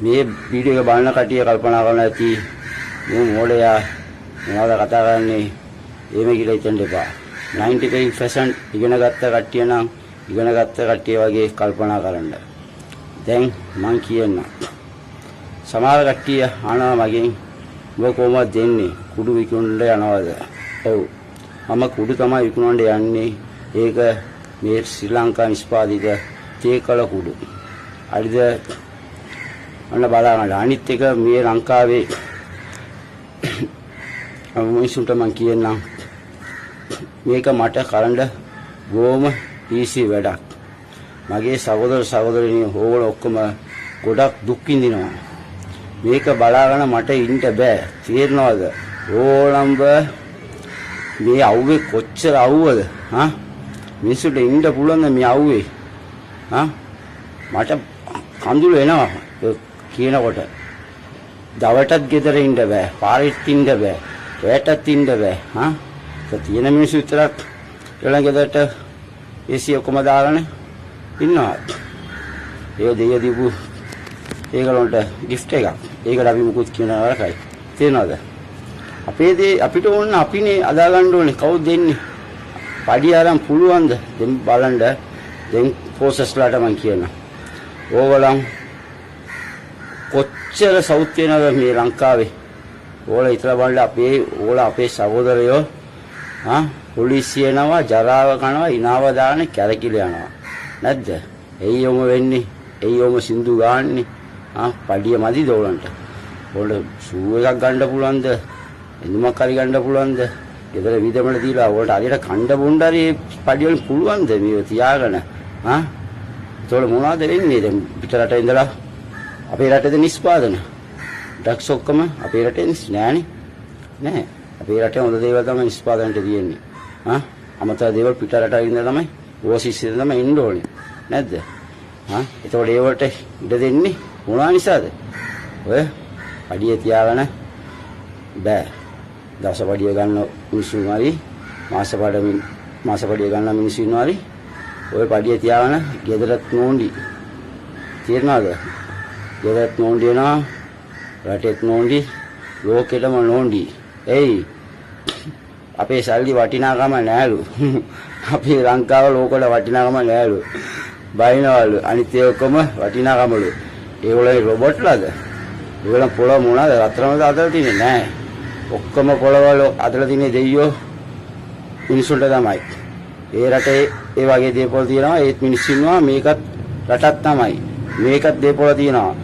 මේ වීඩියෝ එක බලන කට්ටිය කල්පනා කරන ඇති මේ මොඩයා මොනවද කතා කරන්නේ එහෙම කියලා හිතන්න එපා. 95% ඉගෙන ගත්ත කට්ටිය නම් ඉගෙන ගත්ත කට්ටිය වගේ කල්පනා කරන්න. දැන් මං කියන්න. සමහර කට්ටිය අහනවා මගෙන් ඔබ කොහොමද දෙන්නේ? කුඩු විකුණන්න යනවද? ඔව්. මම කුඩු තමයි විකුණන්න යන්නේ. ඒක මේ ශ්‍රී ලංකා නිෂ්පාදිත තේකල කුඩු. හරිද? අන්න බලන්න. අනිත් එක මේ ලංකාවේ මිනිසුන්ට මං කියන්නම් මේක මට කරන්න බොහොම ඊසි වැඩක්. මගේ සහෝදර සහෝදරියෝ ඕගොල්ලෝ ඔක්කොම ගොඩක් දුක් විඳිනවා. මේක බලාගෙන මට ඉන්න බෑ. තේරෙනවද? ඕලම්බ මේ අවුවේ කොච්චර අවුවද? හා? මිනිස්සුන්ට ඉන්න පුළුවන් මේ අවුවේ. හා? මට කඳුළු එනවා කියනකොට. දවටත් ගෙදර ඉන්න බෑ. පාරෙත් ඉන්න බෑ. රැටත් ඉන්න බෑ. හා? තියෙන මිනිස්සු විතරක් ඊළඟ ගෙදරට AC ඔක්කොම දාගෙන ඉන්නවා. ඒ දෙය දීපු ඒගොල්ලන්ට gift එකක්. ඒකට අපි මුකුත් කියනවා නරකයි. තේරෙනවද? අපේ දේ අපිට ඕන අපිනේ අදා ගන්න ඕනේ. කවුද දෙන්නේ? පඩි ආරම් පුළුවන්ද? දැන් බලන්න. දැන් පොසස්ලාට මම කියනවා. ඕගොල්ලන් කොච්චර සෞත් වෙනවද මේ ලංකාවේ? ඕගොල්ලෝ ඉතලා බලන්න අපේ සහෝදරයෝ පොලිසිය යනවා, ජරාව කනවා, ඉනාව දාන්නේ, කැරකිල යනවා. නැද්ද? එයියොම වෙන්නේ. එයියොම සින්දු ගාන්නේ. පඩිය මදිද ඕලන්ට? ඕලට ෂූ එකක් ගන්න පුළුවන්ද? එඳුමක් හරි ගන්න පුළුවන්ද? ගෙදර විදමල දීලා ඕලට හරියට කණ්ඩ බොණ්ඩ හරි පඩිය වලින් පුළුවන්ද මේව තියාගෙන? ඒතකොට මොනවද වෙන්නේ දැන් පිටරට ඉඳලා අපේ රටේද නිෂ්පාදන? ඩ්‍රග්ස් ඔක්කොම අපේ රටේ නෑනේ. නෑ. අපේ රටේ හොඳ දේවල් තමයි නිෂ්පාදනයට තියෙන්නේ. අමතර දේවල් පිට රට ඉඳලා තමයි ඕසිස් ඉඳලා තමයි එන්න ඕනේ. නැද්ද? ඒතකොට ඒ වලට ඉඩ දෙන්නේ මොනවා නිසාද? ඔය පඩිය තියාගෙන බෑ. දවස පඩිය ගන්න මිනිස්සු හරි මාස පඩිය ගන්න මිනිස්සු ඉන්නවා හරි ඔය පඩිය තියාගෙන ගෙදරත් නෝන්ඩි. තේරෙනවද? ගෙදරත් නෝන්ඩි වෙනවා. රටෙත් නෝන්ඩි. ලෝකෙටම නෝන්ඩි. එයි අපේ සල්ලි වටිනාකම නෑලු. අපේ ලංකාව ලෝකවල වටිනාකම නෑලු. බයිනවලු. අනිත් ඒ ඔක්කොම වටිනාකමලු. ඒගොල්ලෝ රොබොට්ලාද? ඒගොල්ලෝ පොළ මොනවාද? රත්තරන්ද අතල තියෙන්නේ නෑ. ඔක්කොම පොළවල අතල තියෙන්නේ දෙයියෝ මිනිසුන්ට තමයි. ඒ රටේ ඒ වගේ දේපොළ තියෙනවා. ඒත් මිනිස්සු ඉන්නවා. මේකත් රටක් තමයි. මේකත් දේපොළ තියෙනවා.